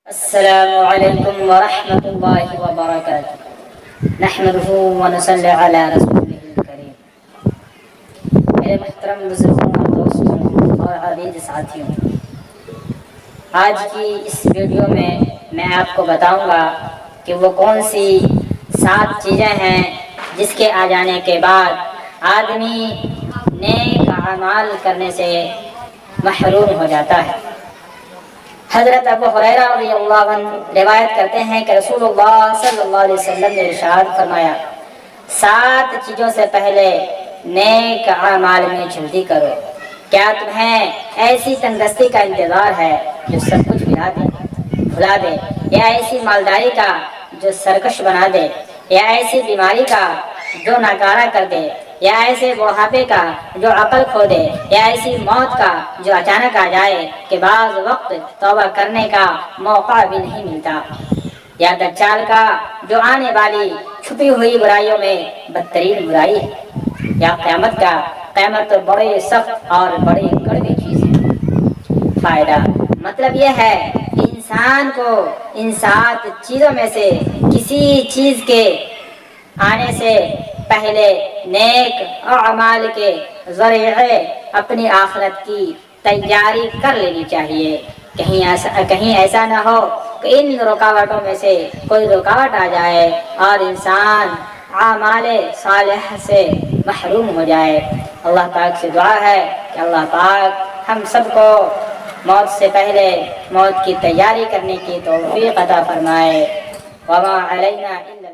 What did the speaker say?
السلام علیکم ورحمۃ اللہ وبرکاتہ نحمدہ ونصلی علی رسولہ الکریم۔ میرے محترم بزرگوں اور دوستوں اور عزیز ساتھیوں، آج کی اس ویڈیو میں آپ کو بتاؤں گا کہ وہ کون سی 7 چیزیں ہیں جس کے آ جانے کے بعد آدمی نیک اعمال کرنے سے محروم ہو جاتا ہے۔ حضرت ابو ہریرہ رضی اللہ عنہ روایت کرتے ہیں کہ رسول اللہ صلی اللہ علیہ وسلم نے ارشاد فرمایا، 7 چیزوں سے پہلے نیک اعمال میں جلدی کرو۔ کیا تمہیں ایسی تندرستی کا انتظار ہے جو سب کچھ بھلا دے، یا ایسی مالداری کا جو سرکش بنا دے، یا ایسی بیماری کا جو ناکارہ کر دے، یا ایسے بڑھاپے کا جو عقل کھو دے، یا ایسی موت کا جو اچانک آ جائے کہ بعض وقت توبہ کرنے کا موقع بھی نہیں ملتا، یا دجال کا جو آنے والی چھپی ہوئی برائیوں میں بدترین برائی ہے، یا قیامت بڑے سخت اور بڑے کڑوی چیز ہے۔ فائدہ مطلب یہ ہے کہ انسان کو ان 7 چیزوں میں سے کسی چیز کے آنے سے پہلے نیک اعمال کے ذریعے اپنی آخرت کی تیاری کر لینی چاہیے۔ کہیں ایسا نہ ہو کہ ان رکاوٹوں میں سے کوئی رکاوٹ آ جائے اور انسان اعمال صالح سے محروم ہو جائے۔ اللہ پاک سے دعا ہے کہ اللہ پاک ہم سب کو موت سے پہلے موت کی تیاری کرنے کی توفیق عطا فرمائے۔ وما علینا الا